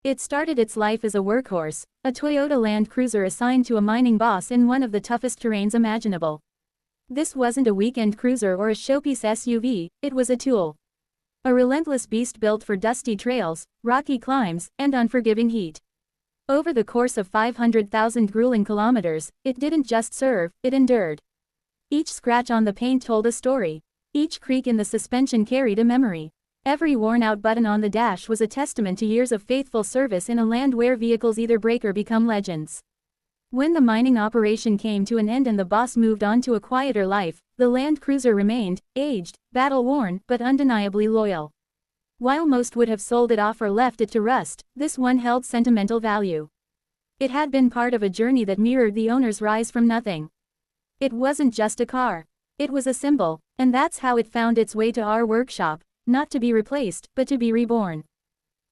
It started its life as a workhorse, a Toyota Land Cruiser assigned to a mining boss in one of the toughest terrains imaginable. This wasn't a weekend cruiser or a showpiece SUV, it was a tool. A relentless beast built for dusty trails, rocky climbs, and unforgiving heat. Over the course of 500,000 grueling kilometers, it didn't just serve, it endured. Each scratch on the paint told a story. Each creak in the suspension carried a memory. Every worn-out button on the dash was a testament to years of faithful service in a land where vehicles either break or become legends. When the mining operation came to an end and the boss moved on to a quieter life, the Land Cruiser remained, aged, battle-worn, but undeniably loyal. While most would have sold it off or left it to rust, this one held sentimental value. It had been part of a journey that mirrored the owner's rise from nothing. It wasn't just a car. It was a symbol, and that's how it found its way to our workshop. Not to be replaced, but to be reborn.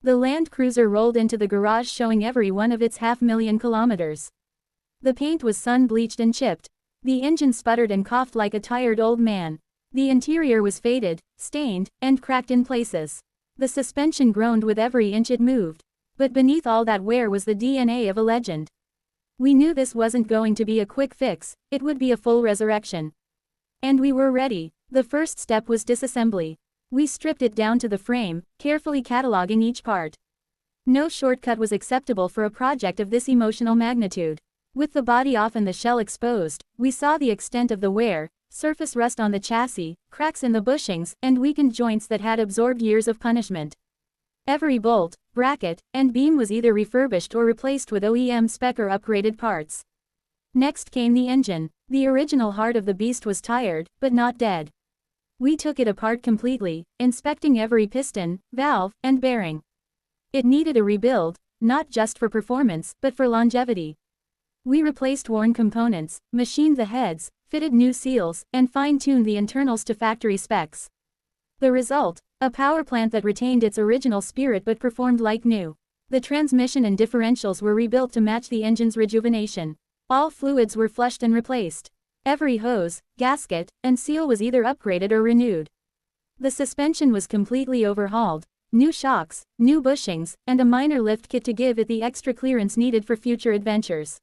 The Land Cruiser rolled into the garage showing every one of its 500,000 kilometers. The paint was sun-bleached and chipped. The engine sputtered and coughed like a tired old man. The interior was faded, stained, and cracked in places. The suspension groaned with every inch it moved. But beneath all that wear was the DNA of a legend. We knew this wasn't going to be a quick fix, it would be a full resurrection. And we were ready. The first step was disassembly. We stripped it down to the frame, carefully cataloging each part. No shortcut was acceptable for a project of this emotional magnitude. With the body off and the shell exposed, we saw the extent of the wear, surface rust on the chassis, cracks in the bushings, and weakened joints that had absorbed years of punishment. Every bolt, bracket, and beam was either refurbished or replaced with OEM spec or upgraded parts. Next came the engine. The original heart of the beast was tired, but not dead. We took it apart completely, inspecting every piston, valve, and bearing. It needed a rebuild, not just for performance, but for longevity. We replaced worn components, machined the heads, fitted new seals, and fine-tuned the internals to factory specs. The result? A power plant that retained its original spirit but performed like new. The transmission and differentials were rebuilt to match the engine's rejuvenation. All fluids were flushed and replaced. Every hose, gasket, and seal was either upgraded or renewed. The suspension was completely overhauled, new shocks, new bushings, and a minor lift kit to give it the extra clearance needed for future adventures.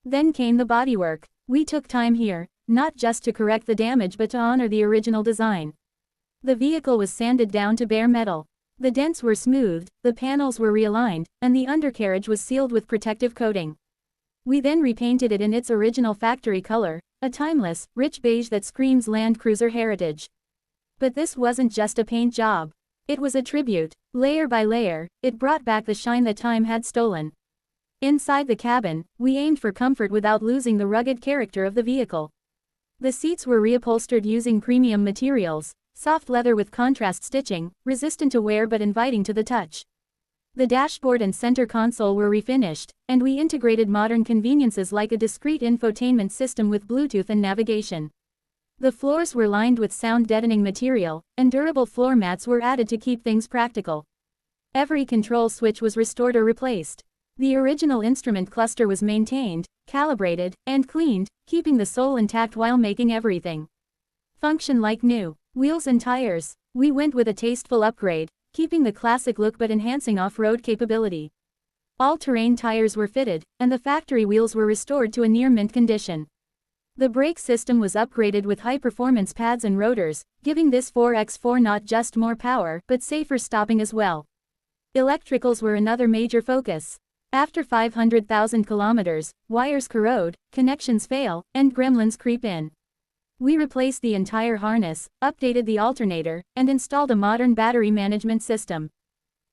Then came the bodywork. We took time here, not just to correct the damage but to honor the original design. The vehicle was sanded down to bare metal. The dents were smoothed, the panels were realigned, and the undercarriage was sealed with protective coating. We then repainted it in its original factory color, a timeless, rich beige that screams Land Cruiser heritage. But this wasn't just a paint job. It was a tribute. Layer by layer, it brought back the shine that time had stolen. Inside the cabin, we aimed for comfort without losing the rugged character of the vehicle. The seats were reupholstered using premium materials, soft leather with contrast stitching, resistant to wear but inviting to the touch. The dashboard and center console were refinished, and we integrated modern conveniences like a discrete infotainment system with Bluetooth and navigation. The floors were lined with sound-deadening material, and durable floor mats were added to keep things practical. Every control switch was restored or replaced. The original instrument cluster was maintained, calibrated, and cleaned, keeping the soul intact while making everything function like new. Wheels and tires. We went with a tasteful upgrade, keeping the classic look but enhancing off-road capability. All-terrain tires were fitted, and the factory wheels were restored to a near-mint condition. The brake system was upgraded with high-performance pads and rotors, giving this 4x4 not just more power, but safer stopping as well. Electricals were another major focus. After 500,000 kilometers, wires corrode, connections fail, and gremlins creep in. We replaced the entire harness, updated the alternator, and installed a modern battery management system.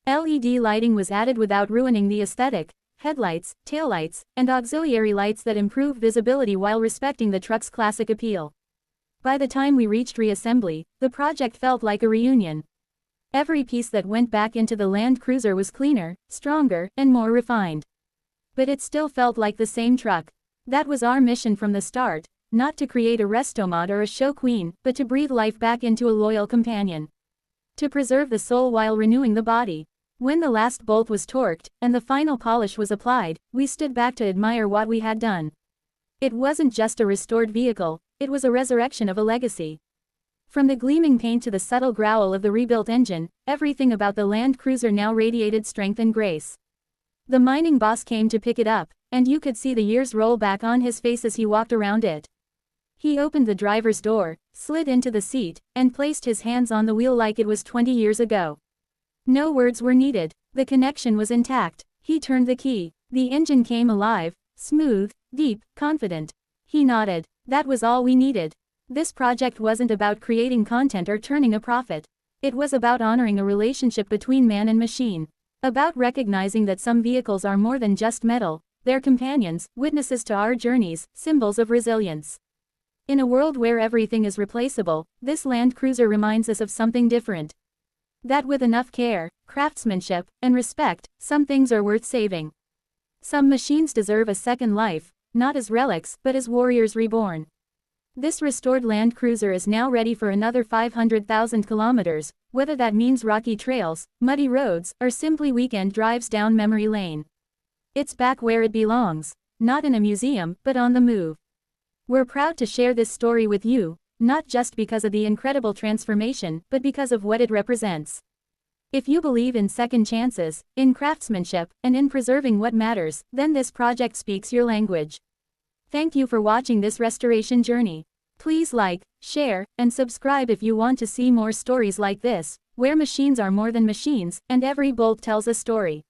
LED lighting was added without ruining the aesthetic, headlights, taillights, and auxiliary lights that improve visibility while respecting the truck's classic appeal. By the time we reached reassembly, the project felt like a reunion. Every piece that went back into the Land Cruiser was cleaner, stronger, and more refined. But it still felt like the same truck. That was our mission from the start. Not to create a restomod or a show queen, but to breathe life back into a loyal companion. To preserve the soul while renewing the body. When the last bolt was torqued, and the final polish was applied, we stood back to admire what we had done. It wasn't just a restored vehicle, it was a resurrection of a legacy. From the gleaming paint to the subtle growl of the rebuilt engine, everything about the Land Cruiser now radiated strength and grace. The mining boss came to pick it up, and you could see the years roll back on his face as he walked around it. He opened the driver's door, slid into the seat, and placed his hands on the wheel like it was 20 years ago. No words were needed. The connection was intact. He turned the key. The engine came alive, smooth, deep, confident. He nodded. That was all we needed. This project wasn't about creating content or turning a profit. It was about honoring a relationship between man and machine. About recognizing that some vehicles are more than just metal, they're companions, witnesses to our journeys, symbols of resilience. In a world where everything is replaceable, this Land Cruiser reminds us of something different. That with enough care, craftsmanship, and respect, some things are worth saving. Some machines deserve a second life, not as relics, but as warriors reborn. This restored Land Cruiser is now ready for another 500,000 kilometers, whether that means rocky trails, muddy roads, or simply weekend drives down memory lane. It's back where it belongs, not in a museum, but on the move. We're proud to share this story with you, not just because of the incredible transformation, but because of what it represents. If you believe in second chances, in craftsmanship, and in preserving what matters, then this project speaks your language. Thank you for watching this restoration journey. Please like, share, and subscribe if you want to see more stories like this, where machines are more than machines, and every bolt tells a story.